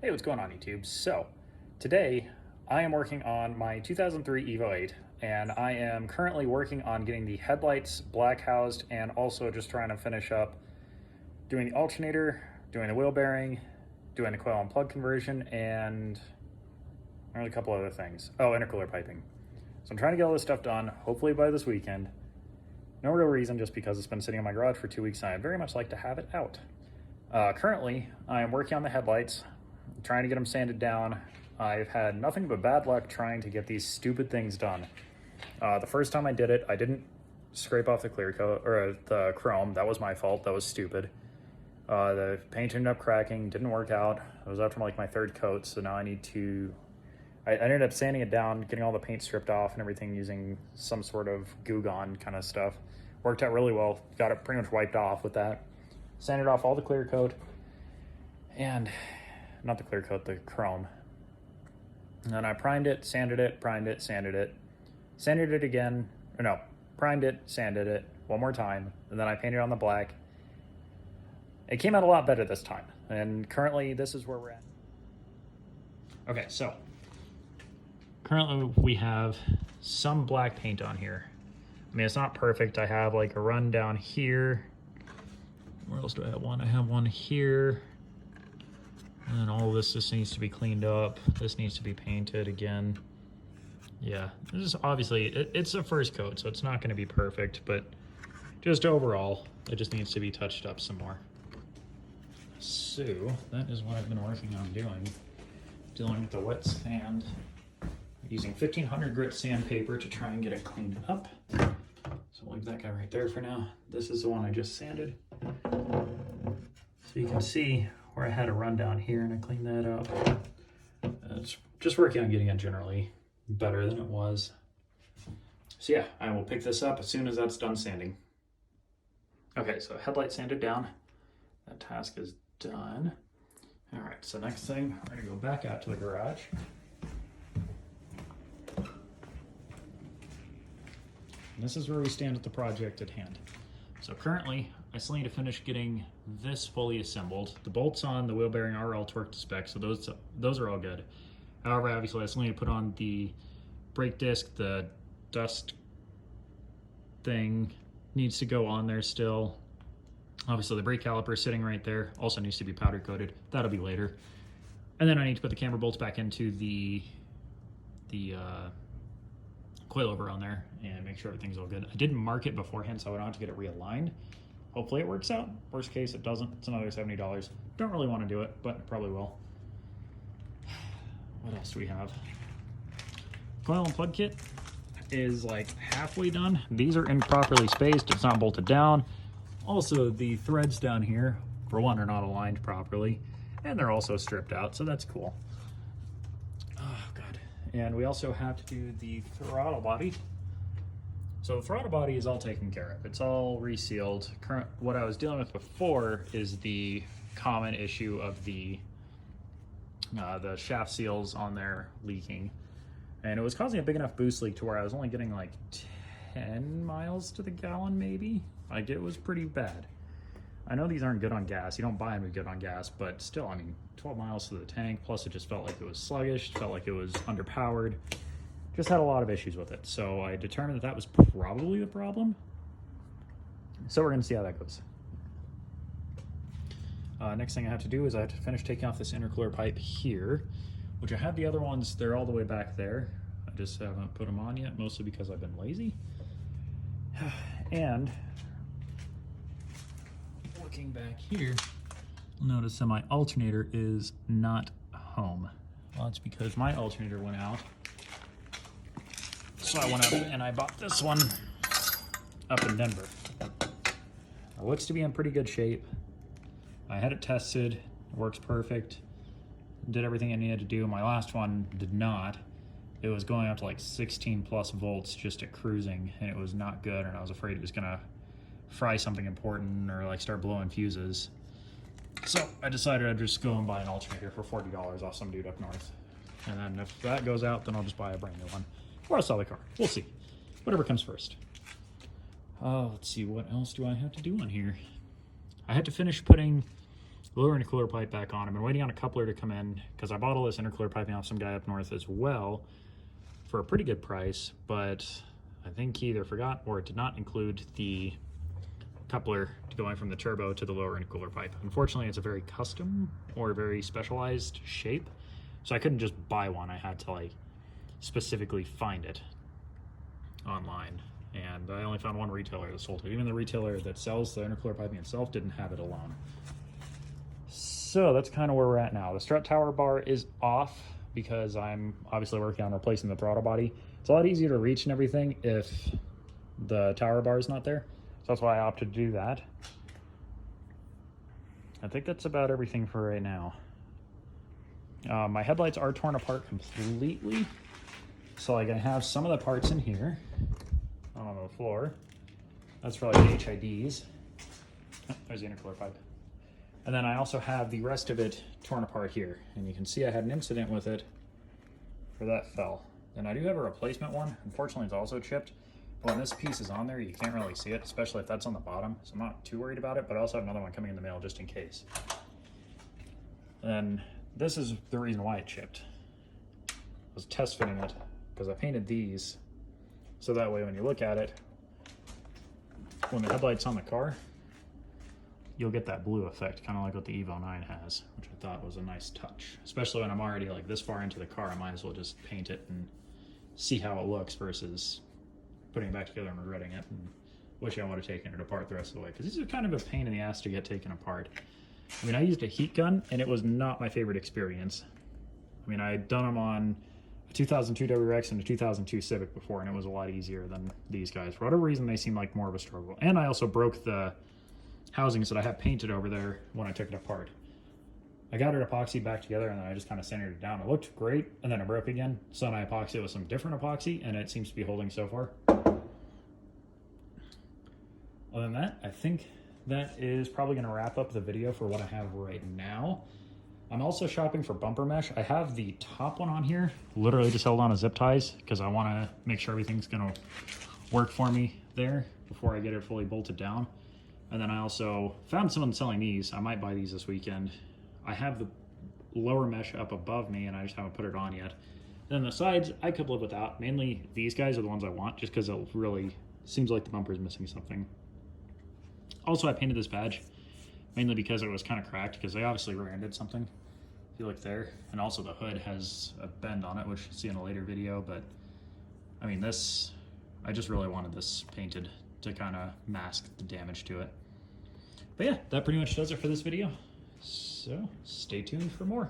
Hey, what's going on YouTube? So, today I am working on my 2003 Evo 8 and I am currently working on getting the headlights black housed and also just trying to finish up doing the alternator, doing the wheel bearing, doing the coil and plug conversion, and there's a couple other things. Oh, intercooler piping. So I'm trying to get all this stuff done, hopefully by this weekend. No real reason, just because it's been sitting in my garage for 2 weeks and I'd very much like to have it out. Currently, I am working on the headlights, trying to get them sanded down. I've had nothing but bad luck trying to get these stupid things done. The first time I did it, I didn't scrape off the clear coat, or the chrome. That was my fault, that was stupid. The paint ended up cracking, didn't work out. It was after like my third coat, so now I need to, I ended up sanding it down, getting all the paint stripped off and everything using some sort of Goo Gone kind of stuff. Worked out really well, got it pretty much wiped off with that. Sanded off all the clear coat, and not the clear coat, the chrome. And then I primed it, sanded it, primed it, sanded it, sanded it again, or no, primed it, sanded it one more time, and then I painted on the black. It came out a lot better this time, and currently this is where we're at. Okay, so currently we have some black paint on here. I mean, it's not perfect. I have like a run down here. Where else do I have one? I have one here. And then all of this just needs to be cleaned up. This needs to be painted again. Yeah, this is obviously, it's the first coat, so it's not going to be perfect, but just overall, it just needs to be touched up some more. So that is what I've been working on doing. Dealing with the wet sand. Using 1500 grit sandpaper to try and get it cleaned up. So I'll leave that guy right there for now. This is the one I just sanded. So you can see where I had a run down here and I cleaned that up. It's just working on getting it generally better than it was. So yeah, I will pick this up as soon as that's done sanding. Okay, so headlight sanded down. That task is done. All right, so next thing, we're gonna go back out to the garage. And this is where we stand with the project at hand. So currently, I still need to finish getting this fully assembled. The bolts on the wheel bearing are all torqued to spec, so those are all good. However, obviously, I still need to put on the brake disc. The dust thing needs to go on there still. Obviously, the brake caliper is sitting right there. Also needs to be powder coated. That'll be later. And then I need to put the camber bolts back into the coilover on there and make sure everything's all good. I didn't mark it beforehand, so I don't have to get it realigned. Hopefully it works out. Worst case, it doesn't. It's another $70. Don't really want to do it, but it probably will. What else do we have? Coil and plug kit is like halfway done. These are improperly spaced. It's not bolted down. Also, the threads down here, for one, are not aligned properly, and they're also stripped out, so that's cool. Oh, God. And we also have to do the throttle body. So the throttle body is all taken care of. It's all resealed. What I was dealing with before is the common issue of the shaft seals on there leaking. And it was causing a big enough boost leak to where I was only getting like 10 miles to the gallon maybe. Like, it was pretty bad. I know these aren't good on gas. You don't buy them good on gas, but still, I mean, 12 miles to the tank, plus it just felt like it was sluggish, felt like it was underpowered. Just had a lot of issues with it. So I determined that that was probably the problem. So we're gonna see how that goes. Next thing I have to do is I have to finish taking off this intercooler pipe here, which I have the other ones, they're all the way back there. I just haven't put them on yet, mostly because I've been lazy. And looking back here, you'll notice that my alternator is not home. Well, it's because my alternator went out. So I went up and I bought this one up in Denver. It looks to be in pretty good shape. I had it tested, it works perfect. Did everything I needed to do. My last one did not. It was going up to like 16 plus volts just at cruising, and it was not good, and I was afraid it was gonna fry something important or like start blowing fuses. So I decided I'd just go and buy an alternator for $40 off some dude up north. And then if that goes out, then I'll just buy a brand new one. Or I'll sell the car. We'll see. Whatever comes first. Let's see, what else do I have to do on here? I had to finish putting lower intercooler pipe back on. I've been waiting on a coupler to come in because I bought all this intercooler piping off some guy up north as well for a pretty good price, but I think he either forgot or did not include the coupler going from the turbo to the lower intercooler pipe. Unfortunately, it's a very custom or very specialized shape, so I couldn't just buy one. I had to like specifically find it online, and I only found one retailer that sold it. Even the retailer that sells the intercooler piping itself didn't have it alone. So that's kind of where we're at now. The strut tower bar is off because I'm obviously working on replacing the throttle body. It's a lot easier to reach and everything if the tower bar is not there. So that's why I opted to do that. I think that's about everything for right now. My headlights are torn apart completely. So like I have some of the parts in here on the floor. That's for like the HIDs. Oh, there's the intercooler pipe. And then I also have the rest of it torn apart here. And you can see I had an incident with it where that fell. And I do have a replacement one. Unfortunately, it's also chipped. But when this piece is on there, you can't really see it, especially if that's on the bottom. So I'm not too worried about it, but I also have another one coming in the mail just in case. And this is the reason why it chipped. I was test fitting it because I painted these so that way when you look at it, when the headlight's on the car, you'll get that blue effect, kind of like what the Evo 9 has, which I thought was a nice touch. Especially when I'm already like this far into the car, I might as well just paint it and see how it looks versus putting it back together and regretting it and wishing I would have taken it apart the rest of the way, because these are kind of a pain in the ass to get taken apart. I mean, I used a heat gun and it was not my favorite experience. I mean, I had done them on a 2002 WRX and a 2002 Civic before, and it was a lot easier than these guys. For whatever reason, they seem like more of a struggle. And I also broke the housings that I have painted over there when I took it apart. I got it epoxy back together and then I just kind of centered it down. It looked great, and then it broke again. So then I epoxied it with some different epoxy, and it seems to be holding so far. Other than that, I think that is probably going to wrap up the video for what I have right now. I'm also shopping for bumper mesh. I have the top one on here, literally just held on a zip ties because I want to make sure everything's going to work for me there before I get it fully bolted down. And then I also found someone selling these. I might buy these this weekend. I have the lower mesh up above me and I just haven't put it on yet. Then the sides, I could live without. Mainly these guys are the ones I want just because it really seems like the bumper is missing something. Also, I painted this badge mainly because it was kind of cracked because they obviously rear-ended something. If you look there. And also the hood has a bend on it, which you'll see in a later video. But I mean, this, I just really wanted this painted to kind of mask the damage to it. But yeah, that pretty much does it for this video. So stay tuned for more.